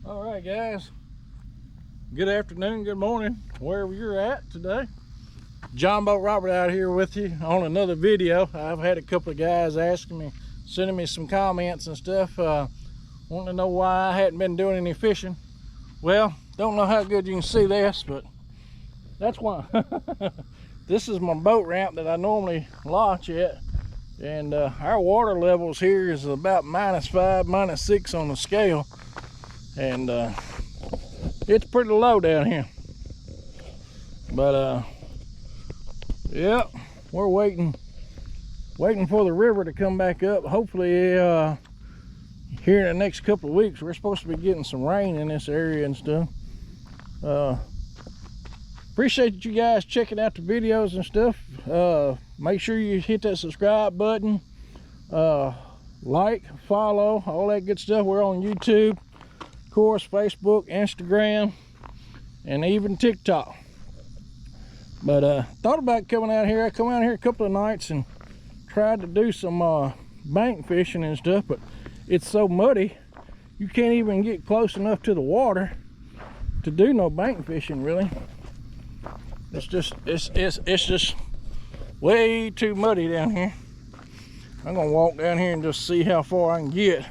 All right, guys. Good afternoon, good morning, wherever you're at today. John Boat Robert out here with you on another video. I've had a couple of guys asking me, sending me some comments and stuff, wanting to know why I hadn't been doing any fishing. Well, don't know how good you can see this, but that's why. This is my boat ramp that I normally launch at, and our water levels here is about -5, -6 on the scale, and it's pretty low down here. But yeah, we're waiting for the river to come back up. Hopefully here in the next couple of weeks we're supposed to be getting some rain in this area and stuff. Appreciate you guys checking out the videos and stuff. Make sure you hit that subscribe button, like, follow, all that good stuff. We're on YouTube, of course, Facebook, Instagram, and even TikTok. But thought about coming out here. I come out here a couple of nights and tried to do some bank fishing and stuff, but it's so muddy you can't even get close enough to the water to do no bank fishing, really. It's just way too muddy down here. I'm gonna walk down here and just see how far I can get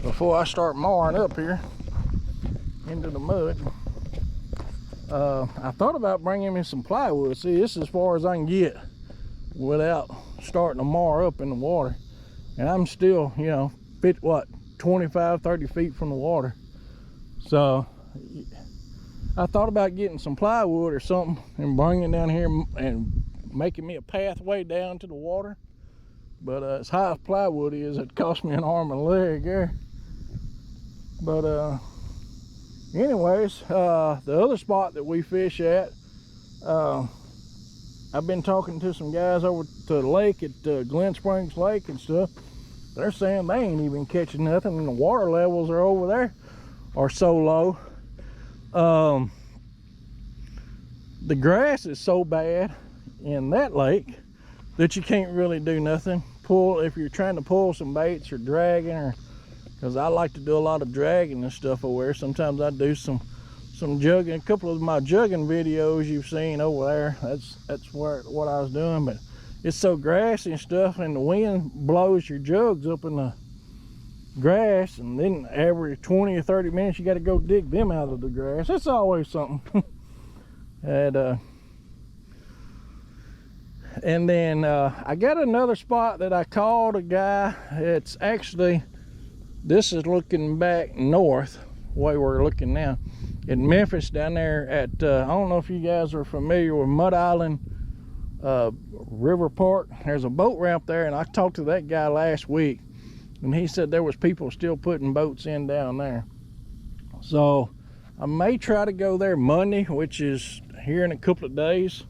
before I start mooring up here into the mud. I thought about bringing me some plywood. See, this is as far as I can get without starting to moor up in the water, and I'm still, you know, 25-30 feet from the water. So I thought about getting some plywood or something and bringing it down here and making me a pathway down to the water. But as high as plywood is, it cost me an arm and a leg there. But anyways, the other spot that we fish at, I've been talking to some guys over to the lake at Glen Springs Lake and stuff. They're saying they ain't even catching nothing, and the water levels are over there are so low. The grass is so bad in that lake that you can't really do nothing. If you're trying to pull some baits or dragging, or because I like to do a lot of dragging and stuff over there. Sometimes I do some jugging. A couple of my jugging videos you've seen over there, that's what I was doing. But it's so grassy and stuff, and the wind blows your jugs up in the grass, and then every 20 or 30 minutes you got to go dig them out of the grass. It's always something. And then I got another spot that I called a guy. It's actually, this is looking back north, way we're looking now, in Memphis down there at, I don't know if you guys are familiar with Mud Island River Park. There's a boat ramp there, and I talked to that guy last week, and he said there was people still putting boats in down there. So I may try to go there Monday, which is here in a couple of days.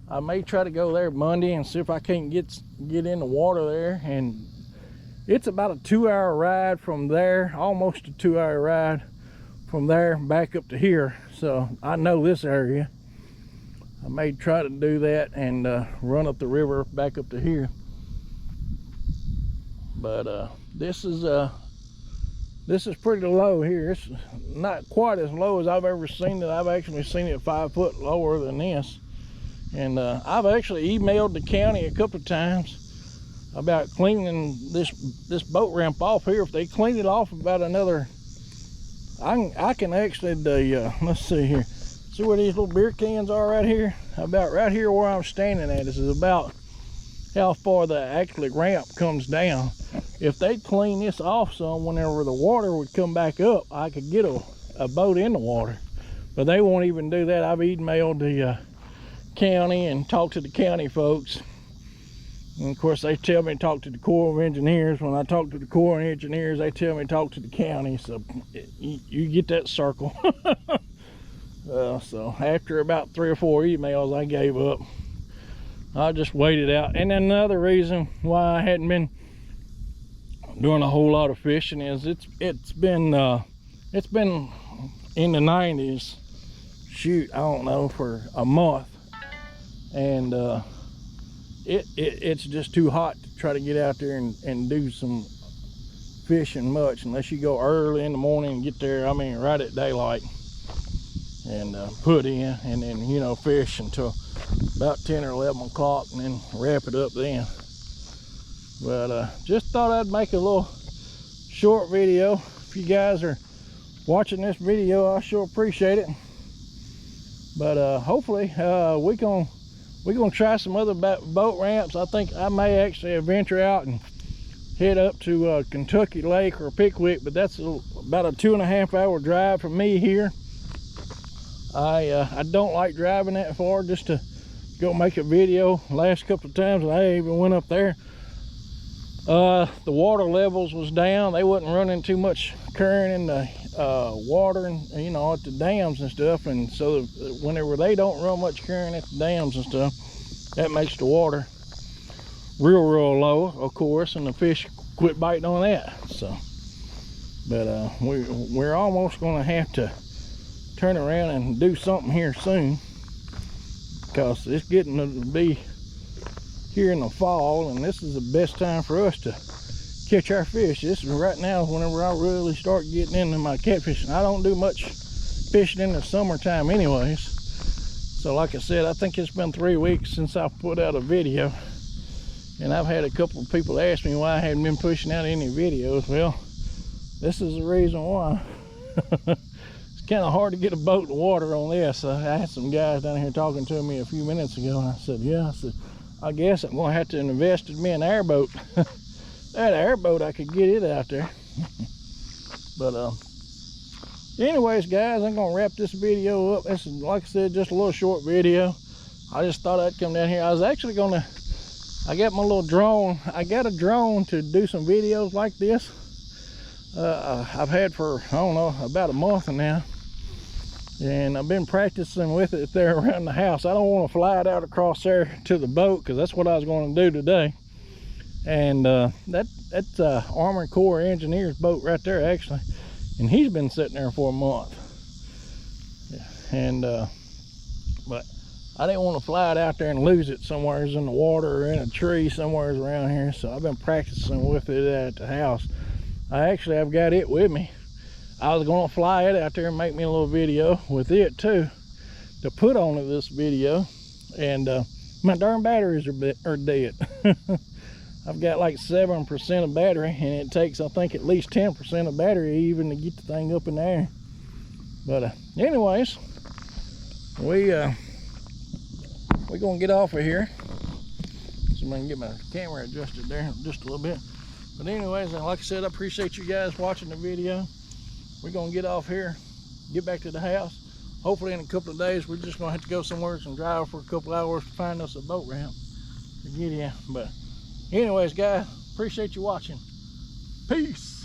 I may try to go there Monday and see if I can't get in the water there. And it's about a 2-hour ride from there, almost a 2-hour ride from there back up to here. So I know this area. I may try to do that and run up the river back up to here. But this is pretty low here. It's not quite as low as I've ever seen it. I've actually seen it 5 foot lower than this. And I've actually emailed the county a couple of times about cleaning this boat ramp off here. If they clean it off about another, I can actually let's see here. See where these little beer cans are right here? About right here where I'm standing at. This is about how far the actual ramp comes down. If they clean this off some, whenever the water would come back up, I could get a boat in the water. But they won't even do that. I've emailed the county and talked to the county folks. And of course, they tell me to talk to the Corps of Engineers. When I talk to the Corps of Engineers, they tell me to talk to the county. So you get that circle. So after about 3 or 4 emails, I gave up. I just waited out. And another reason why I hadn't been doing a whole lot of fishing is it's been in the 90s, shoot, I don't know, for a month, and it's just too hot to try to get out there and do some fishing much unless you go early in the morning and get there, I mean, right at daylight, and put in, and then, you know, fish until about 10 or 11 o'clock and then wrap it up then. But just thought I'd make a little short video. If you guys are watching this video, I sure appreciate it. But hopefully we're gonna try some other boat ramps. I think I may actually venture out and head up to Kentucky Lake or Pickwick, but that's about a 2.5 hour drive from me here. I don't like driving that far just to go make a video. Last couple of times I even went up there, the water levels was down. They wasn't running too much current in the water, and you know, at the dams and stuff, and so whenever they don't run much current at the dams and stuff, that makes the water real low, of course, and the fish quit biting on that. So but we're almost gonna have to turn around and do something here soon, because it's getting to be here in the fall, and this is the best time for us to catch our fish. This is right now whenever I really start getting into my catfishing. I don't do much fishing in the summertime anyways, so like I said, I think it's been 3 weeks since I put out a video, and I've had a couple of people ask me why I hadn't been pushing out any videos. Well, this is the reason why. It's kind of hard to get a boat in the water on this. I had some guys down here talking to me a few minutes ago, and I said, yeah, I said, I guess I'm gonna have to invest in me an airboat. That airboat, I could get it out there. But anyways, guys, I'm gonna wrap this video up. This is, like I said, just a little short video. I just thought I'd come down here. I was actually gonna, I got my little drone. I got a drone to do some videos like this. I've had for, I don't know, about a month now, and I've been practicing with it there around the house. I don't want to fly it out across there to the boat, because that's what I was going to do today. And that's Armored Corps engineer's boat right there, actually, and he's been sitting there for a month. And but I didn't want to fly it out there and lose it somewhere in the water or in a tree somewhere around here, so I've been practicing with it at the house. I've got it with me. I was going to fly it out there and make me a little video with it too, to put on this video, and my darn batteries are dead. I've got like 7% of battery, and it takes, I think, at least 10% of battery even to get the thing up in the air. But anyways, we're gonna get off of here. So I'm gonna get my camera adjusted there just a little bit. But anyways, like I said, I appreciate you guys watching the video. We're gonna get off here, get back to the house. Hopefully in a couple of days, we're just gonna have to go somewhere and drive for a couple hours to find us a boat ramp to get in. But anyways, guys, appreciate you watching. Peace.